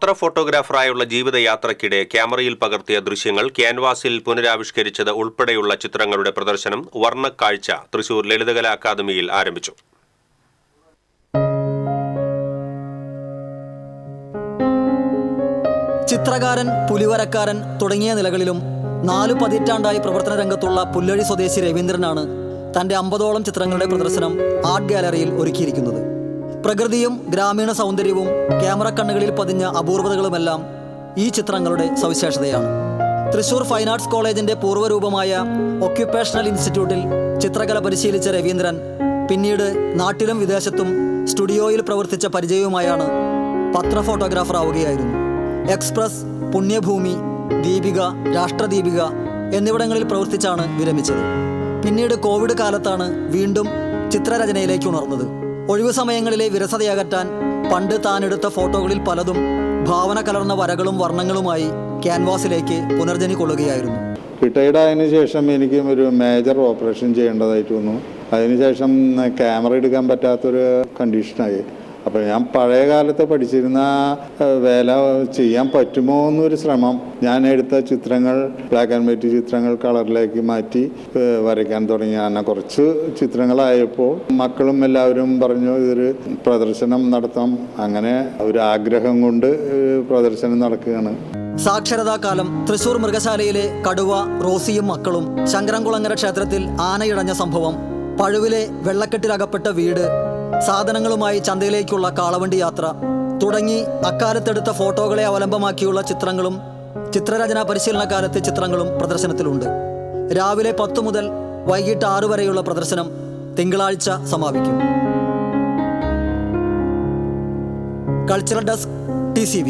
പത്ര ഫോട്ടോഗ്രാഫറായുള്ള ജീവിതയാത്രയ്ക്കിടെ ക്യാമറയിൽ പകർത്തിയ ദൃശ്യങ്ങൾ ക്യാൻവാസിൽ പുനരാവിഷ്കരിച്ചത് ഉൾപ്പെടെയുള്ള ചിത്രങ്ങളുടെ പ്രദർശനം വർണ്ണക്കാഴ്ച തൃശൂർ ലളിതകലാ അക്കാദമിയിൽ ആരംഭിച്ചു. ചിത്രകാരൻ, പുലിവരക്കാരൻ തുടങ്ങിയ നിലകളിലും 4 പതിറ്റാണ്ടായി പ്രവർത്തന രംഗത്തുള്ള പുല്ലഴി സ്വദേശി രവീന്ദ്രനാണ് തൻ്റെ 50ഓളം ചിത്രങ്ങളുടെ പ്രദർശനം ആർട്ട് ഗാലറിയിൽ ഒരുക്കിയിരിക്കുന്നത്. പ്രകൃതിയും ഗ്രാമീണ സൗന്ദര്യവും ക്യാമറ കണ്ണുകളിൽ പതിഞ്ഞ അപൂർവതകളുമെല്ലാം ഈ ചിത്രങ്ങളുടെ സവിശേഷതയാണ്. തൃശൂർ ഫൈൻ ആർട്സ് കോളേജിൻ്റെ പൂർവ്വരൂപമായ ഒക്യുപ്പേഷണൽ ഇൻസ്റ്റിറ്റ്യൂട്ടിൽ ചിത്രകല പരിശീലിച്ച രവീന്ദ്രൻ പിന്നീട് നാട്ടിലും വിദേശത്തും സ്റ്റുഡിയോയിൽ പ്രവർത്തിച്ച പരിചയവുമായാണ് പത്ര ഫോട്ടോഗ്രാഫർ ആവുകയായിരുന്നു. എക്സ്പ്രസ്, പുണ്യഭൂമി, ദീപിക, രാഷ്ട്രദീപിക എന്നിവിടങ്ങളിൽ പ്രവർത്തിച്ചാണ് വിരമിച്ചത്. പിന്നീട് കോവിഡ് കാലത്താണ് വീണ്ടും ചിത്രരചനയിലേക്ക് ഉണർന്നത്. ഒഴിവു സമയങ്ങളിലെ വിരസതയകറ്റാൻ പണ്ട് താനെടുത്ത ഫോട്ടോകളിൽ പലതും ഭാവന കലർന്ന വരകളും വർണ്ണങ്ങളുമായി ക്യാൻവാസിലേക്ക് പുനർജനി കൊള്ളുകയായിരുന്നു. റിട്ടയർഡ് ആയതിനു ശേഷം എനിക്ക് ഒരു മേജർ ഓപ്പറേഷൻ ചെയ്യേണ്ടതായിട്ട് വന്നു. അതിനുശേഷം ക്യാമറ എടുക്കാൻ പറ്റാത്തൊരു കണ്ടീഷനായി. അപ്പോൾ ഞാൻ പഴയ കാലത്ത് പഠിച്ചിരുന്ന വേല ചെയ്യാൻ പറ്റുമോ എന്നൊരു ശ്രമം. ഞാൻ എടുത്ത ചിത്രങ്ങൾ ബ്ലാക്ക് ആൻഡ് വൈറ്റ് ചിത്രങ്ങൾ കളറിലേക്ക് മാറ്റി വരയ്ക്കാൻ തുടങ്ങി. അങ്ങനെ കുറച്ച് ചിത്രങ്ങളായപ്പോൾ മക്കളും എല്ലാവരും പറഞ്ഞു ഇതൊരു പ്രദർശനം നടത്താം. അങ്ങനെ ഒരു ആഗ്രഹം കൊണ്ട് പ്രദർശനം നടക്കുകയാണ്. സാക്ഷരതാ കാലം, തൃശൂർ മൃഗശാലയിലെ കടുവ, റോസിയും മക്കളും, ശങ്കരംകുളങ്ങര ക്ഷേത്രത്തിൽ ആനയിടഞ്ഞ സംഭവം, പഴുവിലെ വെള്ളക്കെട്ടിലകപ്പെട്ട വീട്, സാധനങ്ങളുമായി ചന്തയിലേക്കുള്ള കാളവണ്ടി യാത്ര തുടങ്ങി അക്കാലത്തെടുത്ത ഫോട്ടോകളെ അവലംബമാക്കിയുള്ള ചിത്രങ്ങളും ചിത്രരചനാ പരിശീലന കാലത്തെ ചിത്രങ്ങളും പ്രദർശനത്തിലുണ്ട്. രാവിലെ 10 മുതൽ വൈകിട്ട് 6 വരെയുള്ള പ്രദർശനം തിങ്കളാഴ്ച സമാപിക്കും. Cultural desk, TCV.